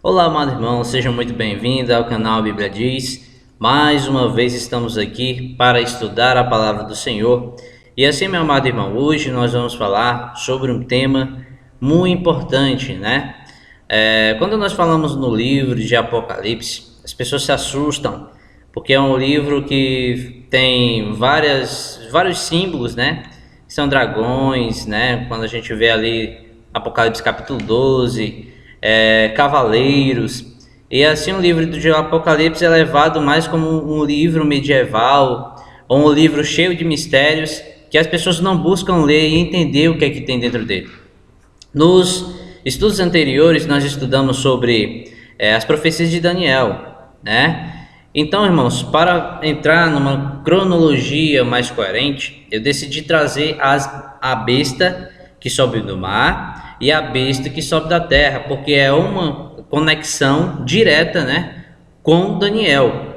Olá, amado irmão, seja muito bem-vindo ao canal Bíblia Diz. Mais uma vez estamos aqui para estudar a palavra do Senhor. E assim, meu amado irmão, hoje nós vamos falar sobre um tema muito importante, né? Quando nós falamos no livro de Apocalipse, as pessoas se assustam, porque é um livro que tem vários símbolos, né? Que são dragões, né? Quando a gente vê ali Apocalipse capítulo 12, cavaleiros. E assim o livro de Apocalipse é levado mais como um livro medieval, ou um livro cheio de mistérios, que as pessoas não buscam ler e entender o que é que tem dentro dele. Nos estudos anteriores, nós estudamos sobre as profecias de Daniel, né? Então, irmãos, para entrar numa cronologia mais coerente, eu decidi trazer a besta que sobe do mar e a besta que sobe da terra, porque é uma conexão direta, né, com Daniel.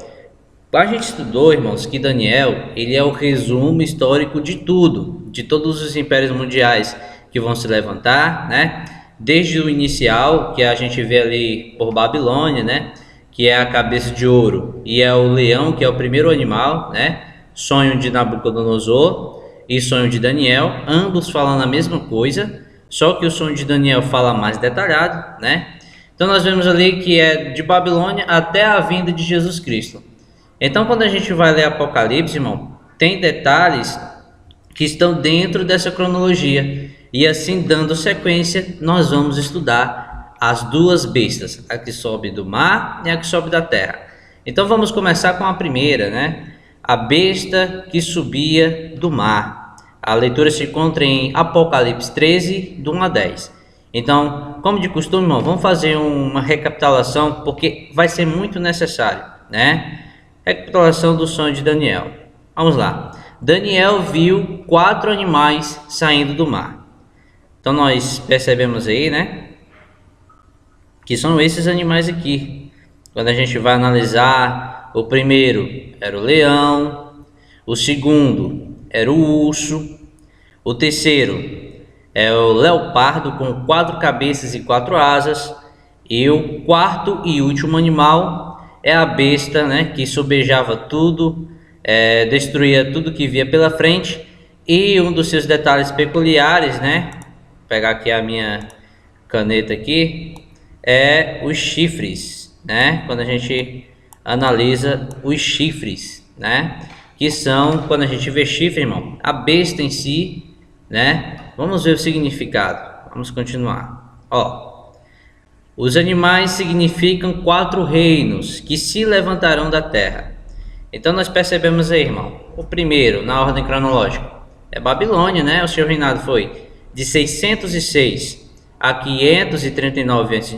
A gente estudou, irmãos, que Daniel, ele é o resumo histórico de tudo, de todos os impérios mundiais que vão se levantar, né? Desde o inicial, que a gente vê ali por Babilônia, né? Que é a cabeça de ouro, e é o leão, que é o primeiro animal, né? Sonho de Nabucodonosor e sonho de Daniel, ambos falam a mesma coisa, só que o sonho de Daniel fala mais detalhado, né? Então nós vemos ali que é de Babilônia até a vinda de Jesus Cristo. Então, quando a gente vai ler Apocalipse, irmão, tem detalhes que estão dentro dessa cronologia. E assim, dando sequência, nós vamos estudar as duas bestas, a que sobe do mar e a que sobe da terra. Então, vamos começar com a primeira, né? A besta que subia do mar. A leitura se encontra em Apocalipse 13, do 1 a 10. Então, como de costume, irmão, vamos fazer uma recapitulação, porque vai ser muito necessário, né? Recapitulação do sonho de Daniel. Vamos lá. Daniel viu 4 animais saindo do mar. Então nós percebemos aí, né, que são esses animais aqui. Quando a gente vai analisar, o primeiro era o leão, o segundo era o urso, o terceiro é o leopardo com 4 cabeças e 4 asas, e o quarto e último animal é a besta, né, que sobejava tudo, destruía tudo que via pela frente. E um dos seus detalhes peculiares, né, vou pegar aqui a minha caneta aqui, é os chifres, né? Quando a gente analisa os chifres, né, que são, quando a gente vê chifre, irmão, a besta em si, né? Vamos ver o significado. Vamos continuar. Os animais significam 4 reinos que se levantarão da terra. Então nós percebemos aí, irmão, o primeiro, na ordem cronológica, é Babilônia, né? O seu reinado foi de 606 a 539 a.C.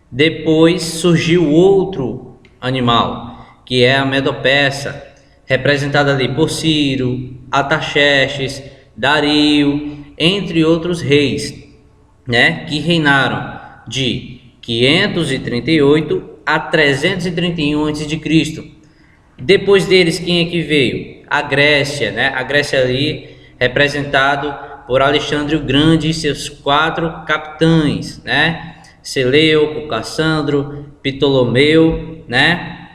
Depois surgiu outro animal, que é a Medo-Persa, representada ali por Ciro, Artaxerxes, Dario, entre outros reis, né? Que reinaram de 538 a 331 a.C. Depois deles, quem é que veio? A Grécia, né? A Grécia ali representado por Alexandre o Grande e seus 4 capitães, né? Seleuco, Cassandro, Ptolomeu, né?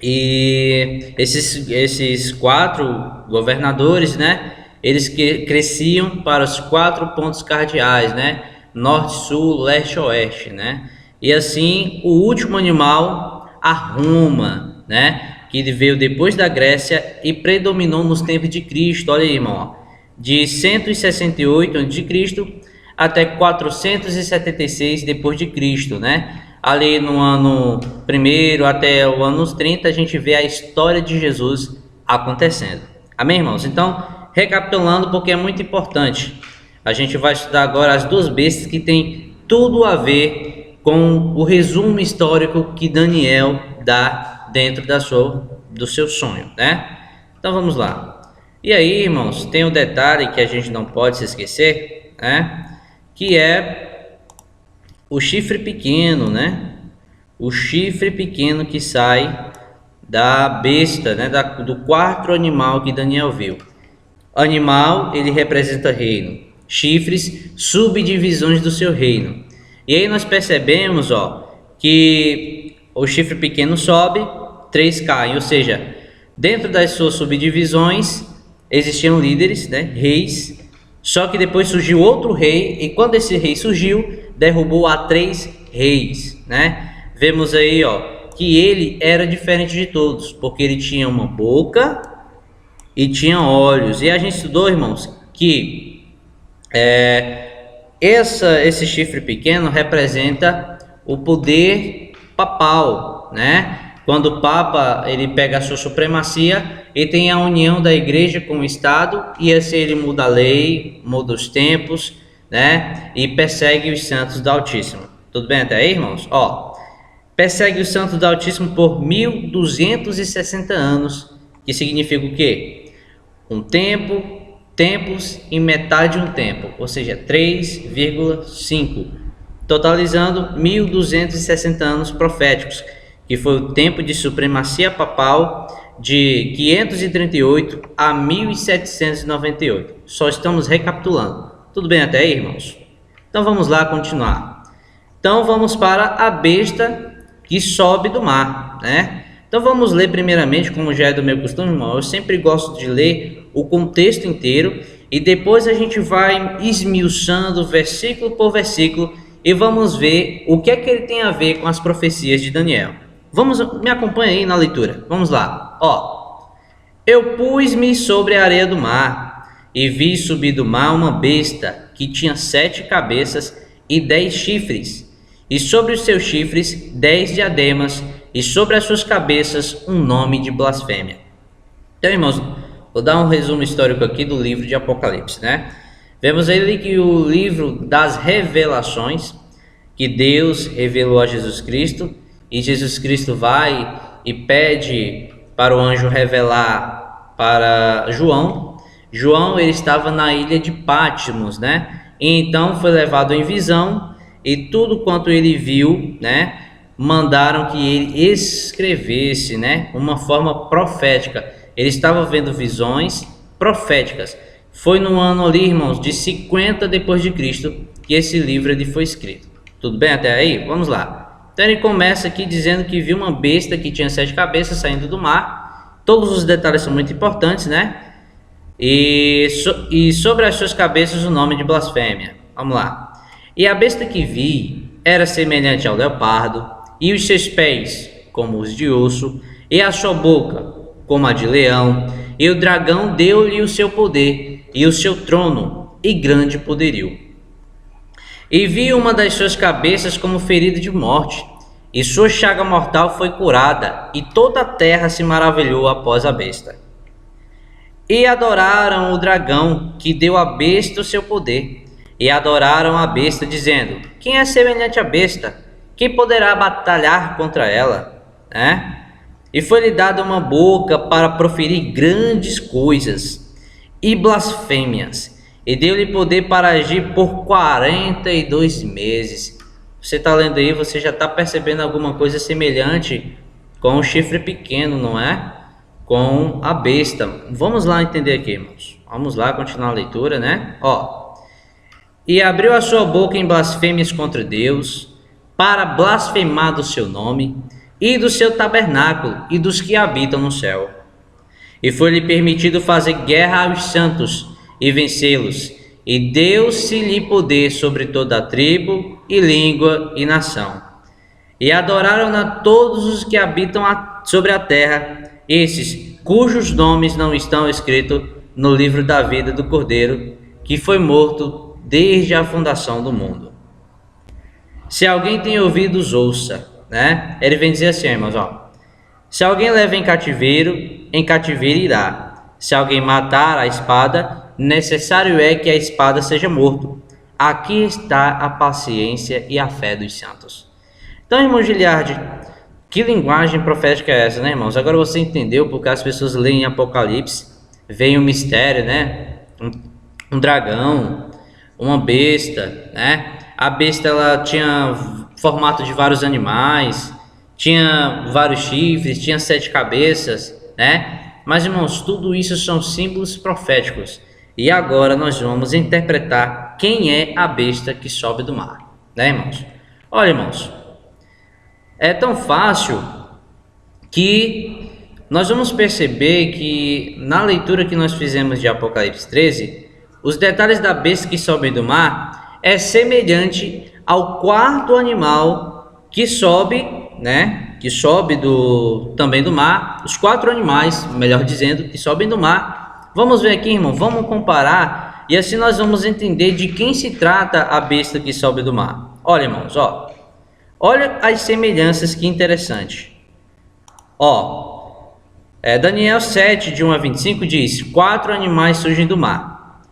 E esses 4 governadores, né? Eles cresciam para os 4 pontos cardeais, né? Norte, sul, leste, oeste, né? E assim, o último animal, a Roma, né? Que veio depois da Grécia e predominou nos tempos de Cristo. Olha aí, irmão, de 168 a.C. até 476 depois de Cristo, né? Ali no ano 1º até o ano 30, a gente vê a história de Jesus acontecendo. Amém, irmãos? Então, recapitulando, porque é muito importante. A gente vai estudar agora as duas bestas que tem tudo a ver com o resumo histórico que Daniel dá dentro do seu sonho, né? Então vamos lá. E aí, irmãos, tem um detalhe que a gente não pode se esquecer, né? Que é o chifre pequeno, né? O chifre pequeno que sai da besta, né? Do 4 animal que Daniel viu. Animal, ele representa reino. Chifres, subdivisões do seu reino. E aí nós percebemos, que o chifre pequeno sobe, 3 caem, ou seja, dentro das suas subdivisões existiam líderes, né, reis, só que depois surgiu outro rei, e quando esse rei surgiu, derrubou a 3 reis, né? Vemos aí, ó, que ele era diferente de todos, porque ele tinha uma boca e tinha olhos. E a gente estudou, irmãos, que esse chifre pequeno representa o poder papal, né? Quando o Papa ele pega a sua supremacia e tem a união da igreja com o Estado, e assim ele muda a lei, muda os tempos, né? E persegue os santos do Altíssimo. Tudo bem até aí, irmãos? Ó, persegue os santos do Altíssimo por 1260 anos, que significa o quê? Um tempo, tempos e metade de um tempo, ou seja, 3,5, totalizando 1260 anos proféticos, que foi o tempo de supremacia papal de 538 a 1798. Só estamos recapitulando. Tudo bem até aí, irmãos? Então vamos lá continuar. Então vamos para a besta que sobe do mar, né? Então vamos ler primeiramente, como já é do meu costume, irmão, eu sempre gosto de ler o contexto inteiro e depois a gente vai esmiuçando versículo por versículo e vamos ver o que é que ele tem a ver com as profecias de Daniel. Me acompanha aí na leitura. Vamos lá. Ó. Eu pus-me sobre a areia do mar e vi subir do mar uma besta que tinha 7 cabeças e 10 chifres, e sobre os seus chifres 10 diademas, e sobre as suas cabeças um nome de blasfêmia. Então, irmãos, vou dar um resumo histórico aqui do livro de Apocalipse, né? Vemos aí que o livro das revelações, que Deus revelou a Jesus Cristo, e Jesus Cristo vai e pede para o anjo revelar para João. João ele estava na ilha de Patmos, né? E então foi levado em visão e tudo quanto ele viu, né? Mandaram que ele escrevesse, né? Uma forma profética. Ele estava vendo visões proféticas. Foi no ano ali, irmãos, de 50 depois de Cristo que esse livro ele foi escrito. Tudo bem até aí? Vamos lá. Então ele começa aqui dizendo que viu uma besta que tinha 7 cabeças saindo do mar. Todos os detalhes são muito importantes, né? E sobre as suas cabeças o nome de blasfêmia. Vamos lá. E a besta que vi era semelhante ao leopardo, e os seus pés como os de urso, e a sua boca como a de leão. E o dragão deu-lhe o seu poder e o seu trono e grande poderio. E vi uma das suas cabeças como ferida de morte, e sua chaga mortal foi curada, e toda a terra se maravilhou após a besta. E adoraram o dragão, que deu à besta o seu poder, e adoraram a besta, dizendo: quem é semelhante à besta? Quem poderá batalhar contra ela? E foi-lhe dada uma boca para proferir grandes coisas e blasfêmias, e deu-lhe poder para agir por 42 meses. Você está lendo aí, você já está percebendo alguma coisa semelhante com o chifre pequeno, não é? Com a besta. Vamos lá entender aqui, irmãos. Vamos lá continuar a leitura, né? Ó. E abriu a sua boca em blasfêmias contra Deus, para blasfemar do seu nome, e do seu tabernáculo, e dos que habitam no céu. E foi-lhe permitido fazer guerra aos santos, e vencê-los, e deu-se-lhe poder sobre toda a tribo, e língua, e nação. E adoraram-na todos os que habitam sobre a terra, esses cujos nomes não estão escritos no livro da vida do Cordeiro, que foi morto desde a fundação do mundo. Se alguém tem ouvidos, ouça, né? Ele vem dizer assim, irmãos, ó. Se alguém leva em cativeiro irá. Se alguém matar a espada, necessário é que a espada seja morto. Aqui está a paciência e a fé dos santos. Então, irmão Giliardi, que linguagem profética é essa, né, irmãos? Agora você entendeu porque as pessoas leem Apocalipse, veem um mistério, né? Um dragão, uma besta, né? A besta ela tinha formato de vários animais, tinha vários chifres, tinha 7 cabeças, né? Mas, irmãos, tudo isso são símbolos proféticos. E agora nós vamos interpretar quem é a besta que sobe do mar, né, irmãos? Olha, irmãos, É tão fácil que nós vamos perceber que na leitura que nós fizemos de Apocalipse 13, os detalhes da besta que sobe do mar é semelhante ao quarto animal que sobe, né? Que sobe também do mar. Os quatro animais, melhor dizendo, que sobem do mar. Vamos ver aqui, irmão, vamos comparar e assim nós vamos entender de quem se trata a besta que sobe do mar. Olha, irmãos, ó. Olha as semelhanças, que interessante. Ó, Daniel 7, de 1 a 25 diz: 4 animais surgem do mar.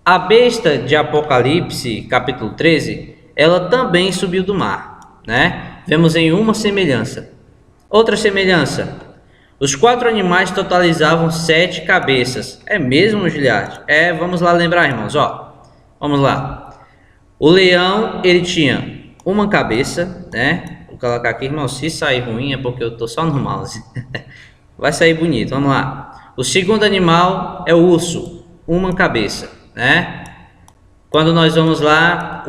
A besta de Apocalipse, capítulo 13, ela também subiu do mar, né? Vemos em uma semelhança. Outra semelhança: os 4 animais totalizavam 7 cabeças. É mesmo, Giliard? Vamos lá lembrar, irmãos, ó. Vamos lá. O leão, ele tinha uma cabeça, né? Vou colocar aqui, irmão, se sair ruim é porque eu tô só no mouse. Vai sair bonito, vamos lá. O segundo animal é o urso, uma cabeça, né? Quando nós vamos lá,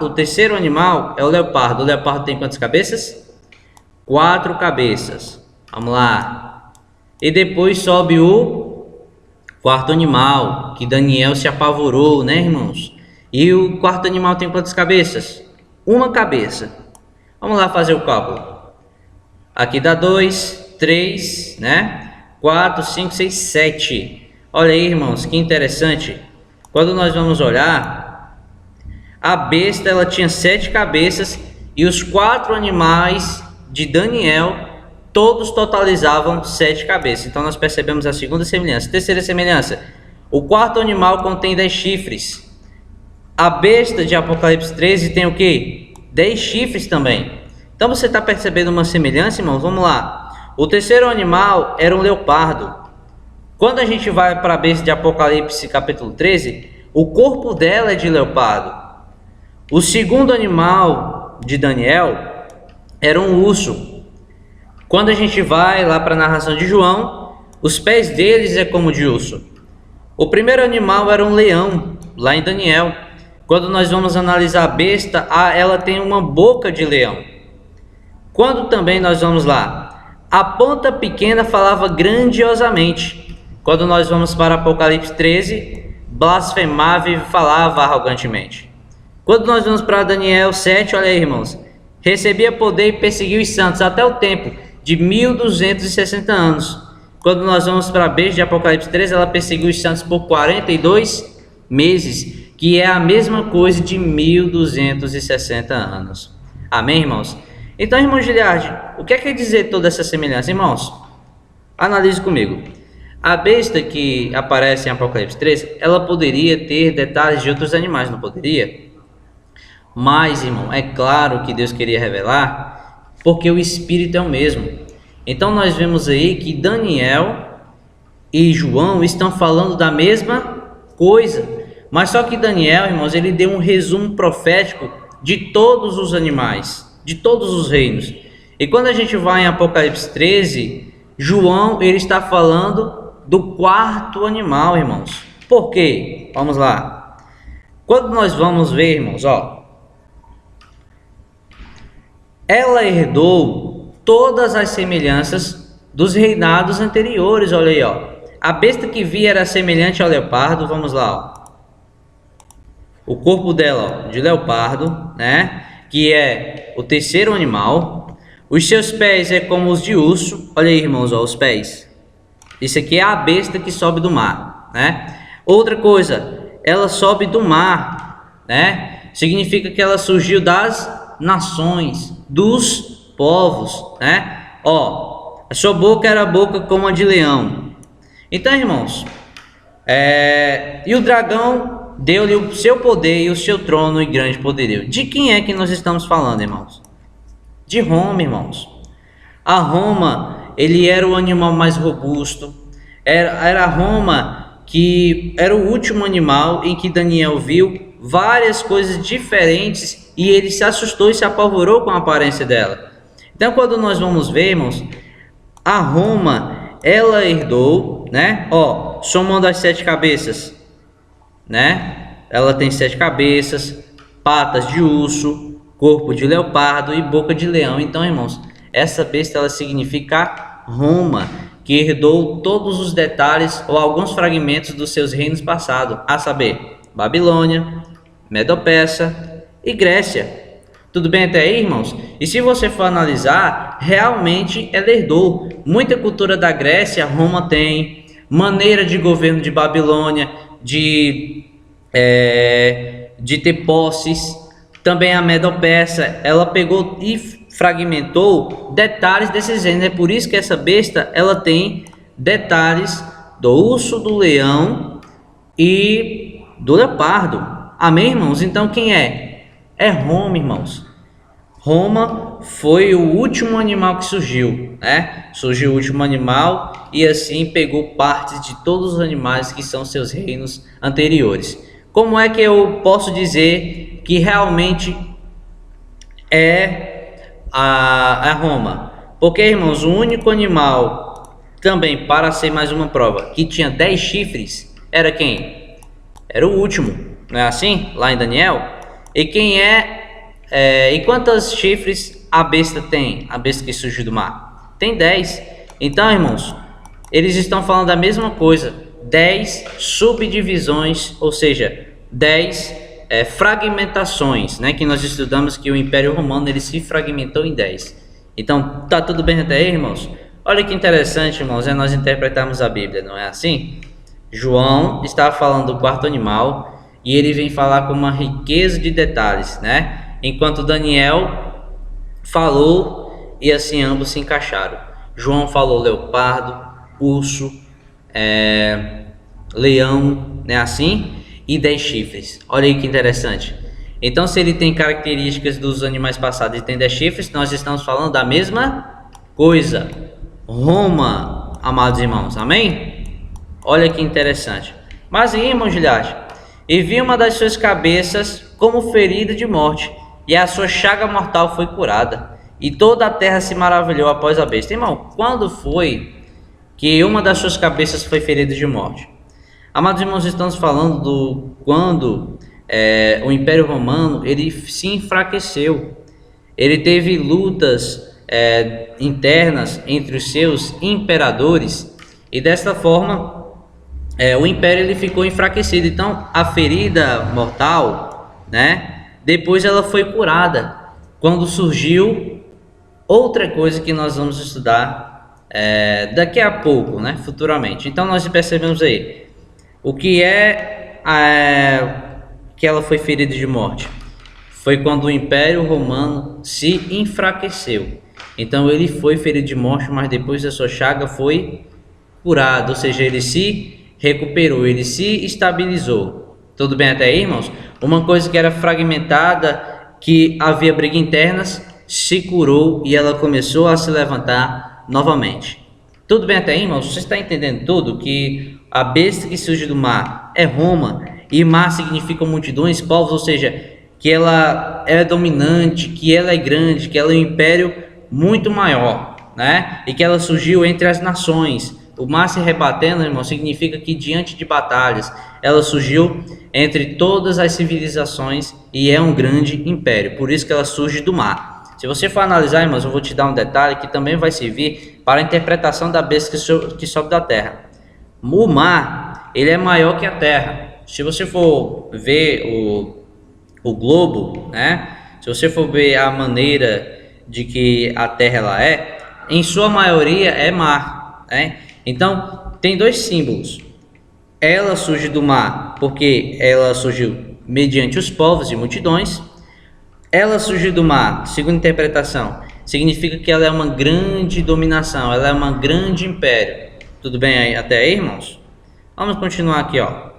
o terceiro animal é o leopardo. O leopardo tem quantas cabeças? 4 cabeças. Vamos lá. E depois sobe o quarto animal, que Daniel se apavorou, né, irmãos? E o quarto animal tem quantas cabeças? Uma cabeça. Vamos lá fazer o cálculo. Aqui dá 2, 3, né? 4, 5, 6, 7. Olha aí, irmãos, que interessante. Quando nós vamos olhar, a besta ela tinha 7 cabeças e os 4 animais de Daniel todos totalizavam 7 cabeças. Então nós percebemos a segunda semelhança. Terceira semelhança: o quarto animal contém 10 chifres. A besta de Apocalipse 13 tem o que? 10 chifres também. Então você está percebendo uma semelhança, irmãos? Vamos lá. O terceiro animal era um leopardo. Quando a gente vai para a besta de Apocalipse capítulo 13, o corpo dela é de leopardo. O segundo animal de Daniel era um urso. Quando a gente vai lá para a narração de João, os pés deles é como de urso. O primeiro animal era um leão, lá em Daniel. Quando nós vamos analisar a besta, ela tem uma boca de leão. Quando também nós vamos lá, a ponta pequena falava grandiosamente. Quando nós vamos para Apocalipse 13, blasfemava e falava arrogantemente. Quando nós vamos para Daniel 7, olha aí, irmãos, recebia poder e perseguiu os santos até o tempo de 1260 anos. Quando nós vamos para a besta de Apocalipse 13, ela perseguiu os santos por 42 meses. Que é a mesma coisa de 1260 anos. Amém, irmãos? Então, irmão Giliard, o que quer dizer toda essa semelhança? Irmãos, analise comigo. A besta que aparece em Apocalipse 13, ela poderia ter detalhes de outros animais, não poderia? Mas, irmão, é claro que Deus queria revelar, porque o Espírito é o mesmo. Então, nós vemos aí que Daniel e João estão falando da mesma coisa. Mas só que Daniel, irmãos, ele deu um resumo profético de todos os animais, de todos os reinos. E quando a gente vai em Apocalipse 13, João, ele está falando do quarto animal, irmãos. Por quê? Vamos lá. Quando nós vamos ver, irmãos, ó, ela herdou todas as semelhanças dos reinados anteriores, olha aí, ó. A besta que via era semelhante ao leopardo, vamos lá, ó. O corpo dela, ó, de leopardo, né? Que é o terceiro animal. Os seus pés é como os de urso. Olha aí, irmãos, ó, os pés. Isso aqui é a besta que sobe do mar, né? Outra coisa, ela sobe do mar, né? Significa que ela surgiu das nações, dos povos, né? Ó, a sua boca era a boca como a de leão. Então, irmãos, e o dragão deu-lhe o seu poder e o seu trono e grande poderio. De quem é que nós estamos falando, irmãos? De Roma, irmãos. A Roma, ele era o animal mais robusto. Era a Roma que era o último animal em que Daniel viu várias coisas diferentes e ele se assustou e se apavorou com a aparência dela. Então, quando nós vamos ver, irmãos, a Roma, ela herdou, né? Ó, somando as 7 cabeças, né? Ela tem 7 cabeças, patas de urso, corpo de leopardo e boca de leão. Então, irmãos, essa besta ela significa Roma, que herdou todos os detalhes ou alguns fragmentos dos seus reinos passados, a saber, Babilônia, Medo-Persa e Grécia. Tudo bem até aí, irmãos? E se você for analisar, realmente ela herdou muita cultura da Grécia, Roma tem, maneira de governo de Babilônia, de ter posses. Também a Medo-Persa, ela pegou e fragmentou detalhes desses reinos. É por isso que essa besta ela tem detalhes do urso, do leão e do leopardo. Amém, irmãos? Então quem é? É Roma, irmãos. Roma foi o último animal que surgiu, né? Surgiu o último animal e assim pegou partes de todos os animais que são seus reinos anteriores. Como é que eu posso dizer que realmente é a Roma? Porque, irmãos, o único animal, também para ser mais uma prova, que tinha 10 chifres, era quem? Era o último, não é assim? Lá em Daniel. E quem e quantos chifres a besta tem? A besta que surgiu do mar? Tem 10. Então, irmãos, eles estão falando da mesma coisa. 10 subdivisões, ou seja, 10 fragmentações, né? Que nós estudamos que o Império Romano ele se fragmentou em 10. Então, tá tudo bem até aí, irmãos? Olha que interessante, irmãos, é nós interpretarmos a Bíblia, não é assim? João está falando do quarto animal e ele vem falar com uma riqueza de detalhes, né? Enquanto Daniel falou e assim ambos se encaixaram. João falou leopardo, urso, leão, né? Assim, e 10 chifres. Olha aí que interessante. Então, se ele tem características dos animais passados e tem 10 chifres, nós estamos falando da mesma coisa. Roma, amados irmãos, amém? Olha que interessante. Mas aí, irmão Gilhard, e vi uma das suas cabeças como ferida de morte, e a sua chaga mortal foi curada, e toda a terra se maravilhou após a besta. Irmão, quando foi que uma das suas cabeças foi ferida de morte? Amados irmãos, estamos falando do quando o Império Romano ele se enfraqueceu. Ele teve lutas internas entre os seus imperadores, e desta forma o império ele ficou enfraquecido. Então a ferida mortal, né? Depois ela foi curada quando surgiu outra coisa que nós vamos estudar daqui a pouco, né? Futuramente. Então nós percebemos aí o que que ela foi ferida de morte. Foi quando o Império Romano se enfraqueceu. Então ele foi ferido de morte, mas depois a sua chaga foi curada, ou seja, ele se recuperou, ele se estabilizou. Tudo bem até aí, irmãos? Uma coisa que era fragmentada, que havia briga internas, se curou e ela começou a se levantar novamente. Tudo bem até aí, irmãos? Você está entendendo tudo? Que a besta que surge do mar é Roma, e mar significa multidões, povos, ou seja, que ela é dominante, que ela é grande, que ela é um império muito maior, né? E que ela surgiu entre as nações. O mar se rebatendo, irmão, significa que diante de batalhas, ela surgiu entre todas as civilizações e é um grande império. Por isso que ela surge do mar. Se você for analisar, irmãos, eu vou te dar um detalhe que também vai servir para a interpretação da besta que sobe da terra. O mar, ele é maior que a terra. Se você for ver o globo, né? Se você for ver a maneira de que a terra ela em sua maioria é mar, né? Então, tem dois símbolos. Ela surge do mar porque ela surgiu mediante os povos e multidões. Ela surgiu do mar, segundo a interpretação, significa que ela é uma grande dominação, ela é uma grande império. Tudo bem aí, até aí, irmãos? Vamos continuar aqui, ó.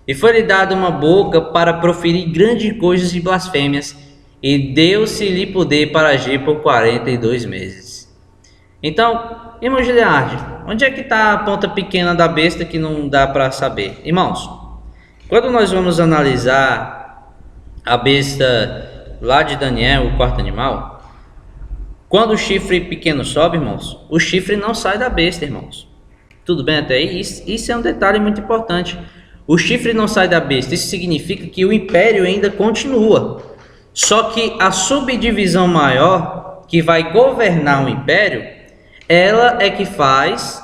E foi-lhe dada uma boca para proferir grandes coisas e blasfêmias, e deu-se-lhe poder para agir por 42 meses. Então, irmão Giliard, onde é que está a ponta pequena da besta que não dá para saber? Irmãos, quando nós vamos analisar a besta lá de Daniel, o quarto animal, quando o chifre pequeno sobe, irmãos, o chifre não sai da besta, irmãos. Tudo bem até aí? Isso é um detalhe muito importante. O chifre não sai da besta, isso significa que o império ainda continua. Só que a subdivisão maior, que vai governar o império, ela é que faz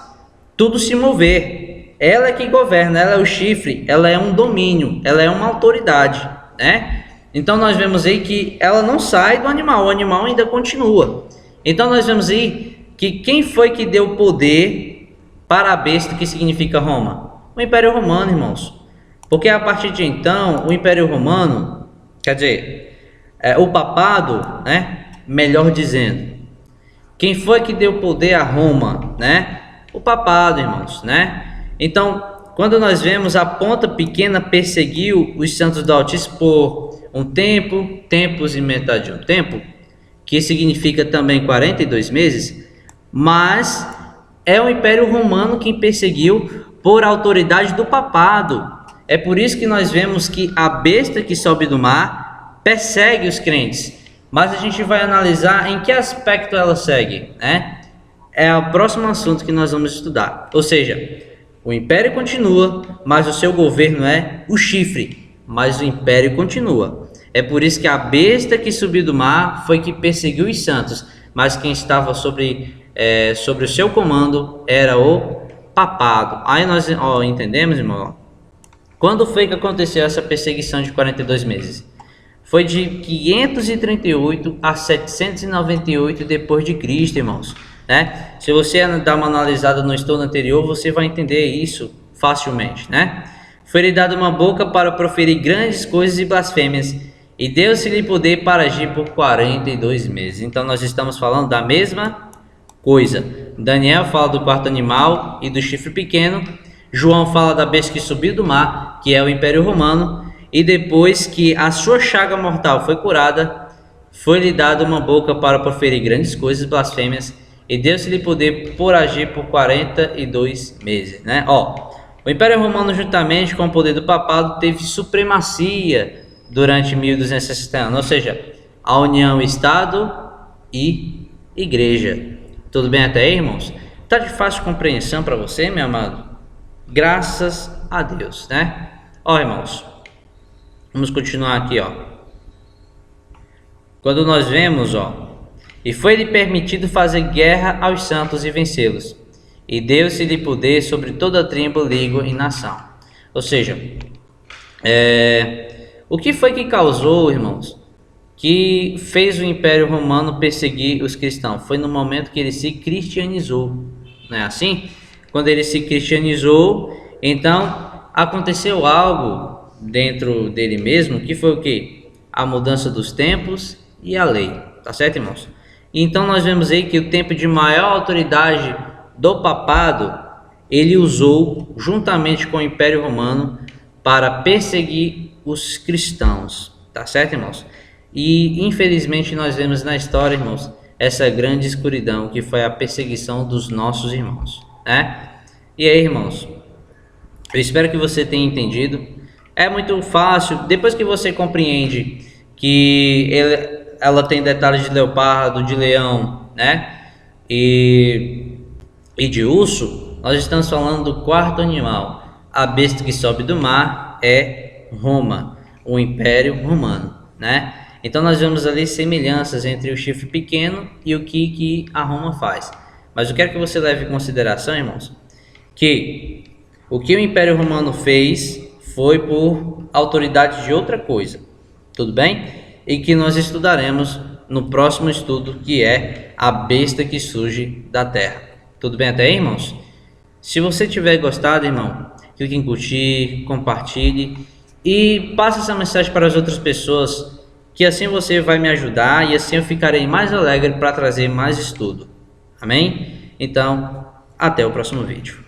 tudo se mover. Ela é que governa, ela é o chifre, ela é um domínio, ela é uma autoridade, né? Então nós vemos aí que ela não sai do animal, o animal ainda continua. Então nós vemos aí que quem foi que deu poder para a besta, que significa Roma? O Império Romano, irmãos. Porque a partir de então, o Império Romano, quer dizer, o papado, né? Melhor dizendo, quem foi que deu poder a Roma, né? O papado, irmãos, né? Então, quando nós vemos a ponta pequena perseguiu os santos do Altíssimo por um tempo, tempos e metade de um tempo, que significa também 42 meses, mas é o Império Romano quem perseguiu por autoridade do papado. É por isso que nós vemos que a besta que sobe do mar persegue os crentes. Mas a gente vai analisar em que aspecto ela segue, né? É o próximo assunto que nós vamos estudar. Ou seja, o império continua, mas o seu governo é o chifre, mas o império continua. É por isso que a besta que subiu do mar foi que perseguiu os santos, mas quem estava sobre o seu comando era o papado. Aí nós entendemos, irmão? Quando foi que aconteceu essa perseguição de 42 meses? Foi de 538 a 798 depois de Cristo, irmãos, né? Se você dar uma analisada no estudo anterior, você vai entender isso facilmente, né? Foi-lhe dada uma boca para proferir grandes coisas e blasfêmias, e deu-se-lhe poder para agir por 42 meses. Então nós estamos falando da mesma coisa. Daniel fala do quarto animal e do chifre pequeno. João fala da besta que subiu do mar, que é o Império Romano. E depois que a sua chaga mortal foi curada, foi-lhe dada uma boca para proferir grandes coisas e blasfêmias, e deu-se-lhe poder por agir por 42 meses, né? O Império Romano, juntamente com o poder do papado, teve supremacia durante 1260 anos, ou seja, a união Estado e Igreja. Tudo bem até aí, irmãos? Tá de fácil compreensão para você, meu amado? Graças a Deus, né? Irmãos, vamos continuar aqui, Quando nós vemos, e foi-lhe permitido fazer guerra aos santos e vencê-los, e deu-se-lhe poder sobre toda a tribo, língua e nação. Ou seja, o que foi que causou, irmãos, que fez o Império Romano perseguir os cristãos? Foi no momento que ele se cristianizou, não é assim? Quando ele se cristianizou, então aconteceu algo dentro dele mesmo, que foi o que? A mudança dos tempos e a lei, tá certo, irmãos? Então nós vemos aí que o tempo de maior autoridade do papado, ele usou juntamente com o Império Romano para perseguir os cristãos, tá certo, irmãos? E infelizmente nós vemos na história, irmãos, essa grande escuridão que foi a perseguição dos nossos irmãos, né? E aí, irmãos, eu espero que você tenha entendido. É muito fácil, depois que você compreende que ela tem detalhes de leopardo, de leão, né? E de urso, nós estamos falando do quarto animal. A besta que sobe do mar é Roma, o Império Romano, né? Então nós vemos ali semelhanças entre o chifre pequeno e o que a Roma faz. Mas eu quero que você leve em consideração, irmãos, que o que o Império Romano fez foi por autoridade de outra coisa, tudo bem? E que nós estudaremos no próximo estudo, que é a besta que surge da terra. Tudo bem até aí, irmãos? Se você tiver gostado, irmão, clique em curtir, compartilhe e passe essa mensagem para as outras pessoas, que assim você vai me ajudar e assim eu ficarei mais alegre para trazer mais estudo. Amém? Então, até o próximo vídeo.